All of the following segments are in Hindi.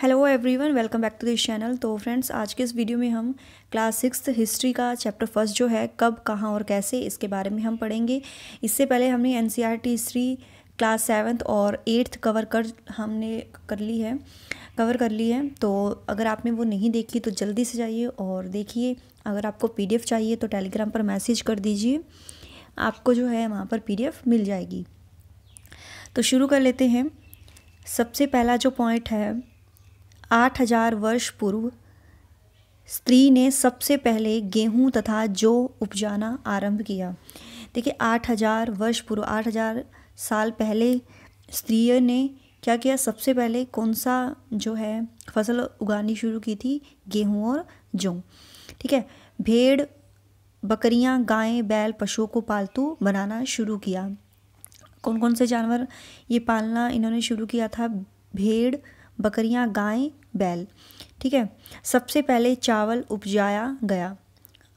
Hello everyone, welcome back to this channel. तो फ्रेंड्स, आज के इस वीडियो में हम क्लास 6 हिस्ट्री का चैप्टर फर्स्ट जो है कब, कहाँ और कैसे, इसके बारे में हम पढ़ेंगे। इससे पहले हमने एनसीईआरटी हिस्ट्री क्लास 7th और 8th कवर कर ली है। तो अगर आपने वो नहीं देखी तो जल्दी से जाइए और देखिए। अगर आपको पीडीएफ चाहिए तो टेलीग्राम पर मैसेज कर दीजिए, आपको जो है वहाँ पर पीडीएफ मिल जाएगी। तो शुरू कर लेते हैं। सबसे पहला जो पॉइंट है, 8000 वर्ष पूर्व स्त्री ने सबसे पहले गेहूं तथा जौ उपजाना आरंभ किया। देखिए, 8000 वर्ष पूर्व, 8000 साल पहले स्त्रियों ने क्या किया? सबसे पहले कौन सा जो है फसल उगानी शुरू की थी? गेहूं और जौ। ठीक है। भेड़, बकरियां, गायें, बैल, पशुओं को पालतू बनाना शुरू किया। कौन कौन से जानवर ये पालना इन्होंने शुरू किया था? भेड़, बकरियां, गायें, बैल। ठीक है। सबसे पहले चावल उपजाया गया।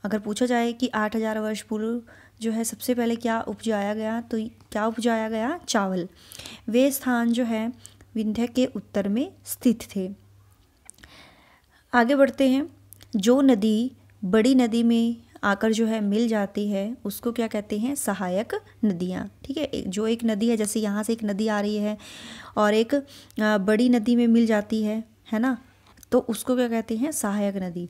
अगर पूछा जाए कि 8000 वर्ष पूर्व जो है सबसे पहले क्या उपजाया गया, तो क्या उपजाया गया? चावल। वे स्थान जो है विंध्य के उत्तर में स्थित थे। आगे बढ़ते हैं। जो नदी बड़ी नदी में आकर जो है मिल जाती है उसको क्या कहते हैं? सहायक नदियाँ। ठीक है। जो एक नदी है, जैसे यहाँ से एक नदी आ रही है और एक बड़ी नदी में मिल जाती है ना, तो उसको क्या कहते हैं? सहायक नदी।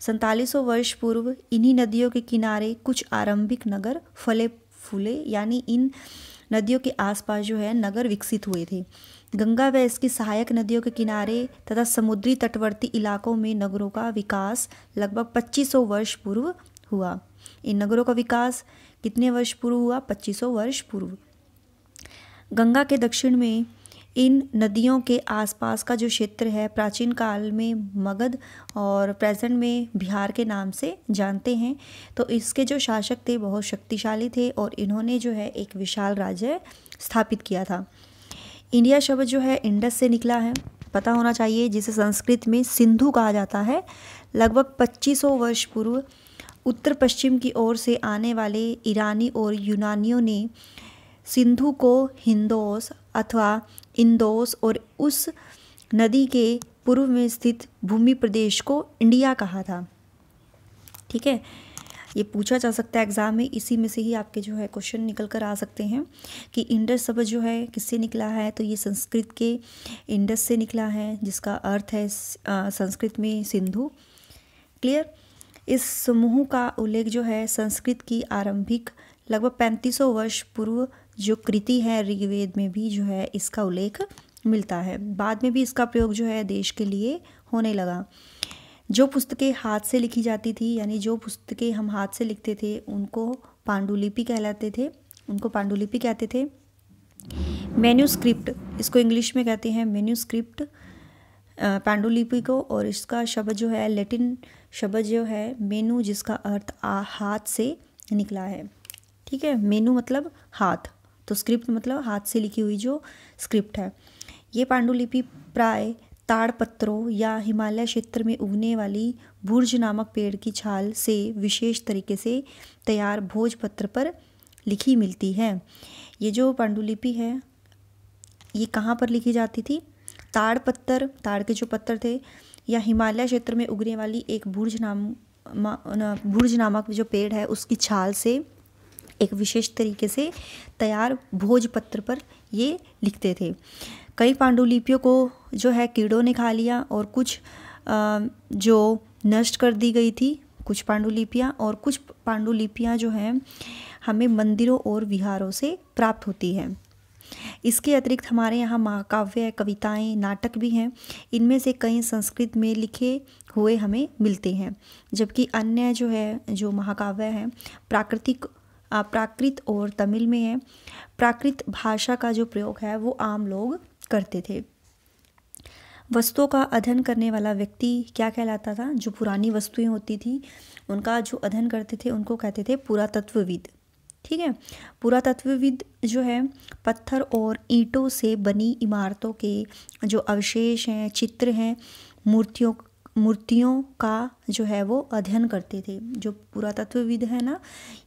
4700 वर्ष पूर्व इन्हीं नदियों के किनारे कुछ आरंभिक नगर फले फूले, यानी इन नदियों के आसपास जो है नगर विकसित हुए थे। गंगा व इसकी सहायक नदियों के किनारे तथा समुद्री तटवर्ती इलाकों में नगरों का विकास लगभग 2500 वर्ष पूर्व हुआ। इन नगरों का विकास कितने वर्ष पूर्व हुआ? 2500 वर्ष पूर्व। गंगा के दक्षिण में इन नदियों के आसपास का जो क्षेत्र है प्राचीन काल में मगध और प्रेजेंट में बिहार के नाम से जानते हैं। तो इसके जो शासक थे बहुत शक्तिशाली थे और इन्होंने जो है एक विशाल राज्य स्थापित किया था। इंडिया शब्द जो है इंडस से निकला है, पता होना चाहिए, जिसे संस्कृत में सिंधु कहा जाता है। लगभग 2500 वर्ष पूर्व उत्तर पश्चिम की ओर से आने वाले ईरानी और यूनानियों ने सिंधु को हिंदोस अथवा इंदोस और उस नदी के पूर्व में स्थित भूमि प्रदेश को इंडिया कहा था। ठीक है। ये पूछा जा सकता है एग्जाम में, इसी में से ही आपके जो है क्वेश्चन निकल कर आ सकते हैं कि इंडस शब्द जो है किससे निकला है, तो ये संस्कृत के इंडस से निकला है, जिसका अर्थ है संस्कृत में सिंधु। क्लियर। इस समूह का उल्लेख जो है संस्कृत की आरंभिक लगभग 3500 वर्ष पूर्व जो कृति है ऋग्वेद में भी जो है इसका उल्लेख मिलता है। बाद में भी इसका प्रयोग जो है देश के लिए होने लगा। जो पुस्तकें हाथ से लिखी जाती थी, यानी जो पुस्तकें हम हाथ से लिखते थे उनको पांडुलिपि कहते थे। मैन्यूस्क्रिप्ट, इसको इंग्लिश में कहते हैं मैन्यूस्क्रिप्ट, पांडुलिपि को। और इसका शब्द जो है लैटिन शब्द जो है मेनू, जिसका अर्थ हाथ से निकला है। ठीक है। मेनू मतलब हाथ, तो स्क्रिप्ट मतलब हाथ से लिखी हुई जो स्क्रिप्ट है। ये पांडुलिपि प्राय ताड़पत्रों या हिमालय क्षेत्र में उगने वाली भुर्ज नामक पेड़ की छाल से विशेष तरीके से तैयार भोजपत्र पर लिखी मिलती है। ये जो पांडुलिपि है ये कहाँ पर लिखी जाती थी? ताड़पत्तर, ताड़ के जो पत्थर थे, या हिमालय क्षेत्र में उगने वाली एक भुर्ज नामक जो पेड़ है उसकी छाल से एक विशेष तरीके से तैयार भोजपत्र पर ये लिखते थे। कई पांडुलिपियों को जो है कीड़ों ने खा लिया और कुछ जो नष्ट कर दी गई थी, कुछ पांडुलिपियाँ, और कुछ पांडुलिपियाँ जो हैं हमें मंदिरों और विहारों से प्राप्त होती हैं। इसके अतिरिक्त हमारे यहाँ महाकाव्य, कविताएं, नाटक भी हैं। इनमें से कई संस्कृत में लिखे हुए हमें मिलते हैं, जबकि अन्य जो है जो महाकाव्य हैं प्राकृत और तमिल में है। प्राकृत भाषा का जो प्रयोग है वो आम लोग करते थे। वस्तुओं का अध्ययन करने वाला व्यक्ति क्या कहलाता था? जो पुरानी वस्तुएं होती थी उनका जो अध्ययन करते थे उनको कहते थे पुरातत्वविद। ठीक है। पुरातत्वविद जो है पत्थर और ईंटों से बनी इमारतों के जो अवशेष हैं, चित्र हैं, मूर्तियों का जो है वो अध्ययन करते थे। जो पुरातत्वविद है ना,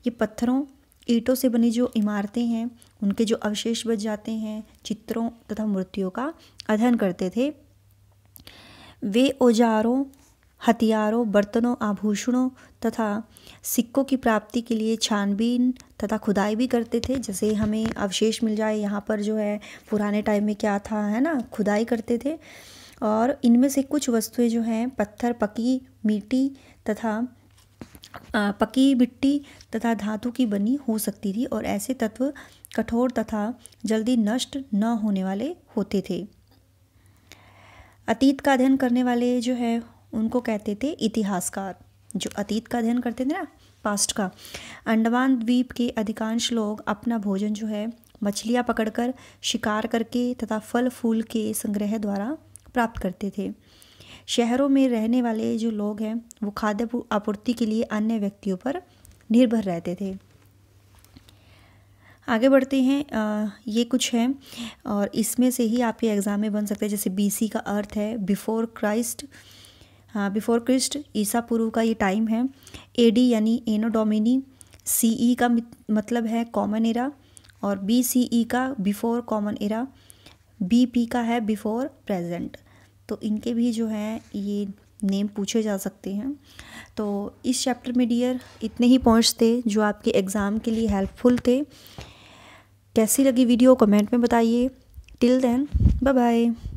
ये पत्थरों ईंटों से बनी जो इमारतें हैं उनके जो अवशेष बच जाते हैं, चित्रों तथा मूर्तियों का अध्ययन करते थे। वे औजारों, हथियारों, बर्तनों, आभूषणों तथा सिक्कों की प्राप्ति के लिए छानबीन तथा खुदाई भी करते थे। जैसे हमें अवशेष मिल जाए यहाँ पर जो है पुराने टाइम में क्या था, है ना, खुदाई करते थे। और इनमें से कुछ वस्तुएं जो हैं पत्थर, पकी मिट्टी तथा धातु की बनी हो सकती थी और ऐसे तत्व कठोर तथा जल्दी नष्ट न होने वाले होते थे। अतीत का अध्ययन करने वाले जो है उनको कहते थे इतिहासकार। जो अतीत का अध्ययन करते थे ना, पास्ट का। अंडमान द्वीप के अधिकांश लोग अपना भोजन जो है मछलियाँ पकड़कर, शिकार करके तथा फल फूल के संग्रह द्वारा प्राप्त करते थे। शहरों में रहने वाले जो लोग हैं वो खाद्य आपूर्ति के लिए अन्य व्यक्तियों पर निर्भर रहते थे। आगे बढ़ते हैं। ये कुछ है और इसमें से ही आपके एग्ज़ाम में बन सकते हैं। जैसे बीसी का अर्थ है बिफोर क्राइस्ट, बिफोर क्रिस्ट, ईसा पूर्व का ये टाइम है। एडी यानी एनो डोमिनी, सीई का मतलब है कॉमन एरा और बीसीई का बिफोर कॉमन एरा, बीपी का है बिफोर प्रेजेंट। तो इनके भी जो है ये नेम पूछे जा सकते हैं। तो इस चैप्टर में डियर इतने ही पॉइंट्स थे जो आपके एग्ज़ाम के लिए हेल्पफुल थे। कैसी लगी वीडियो कमेंट में बताइए। Till then bye bye.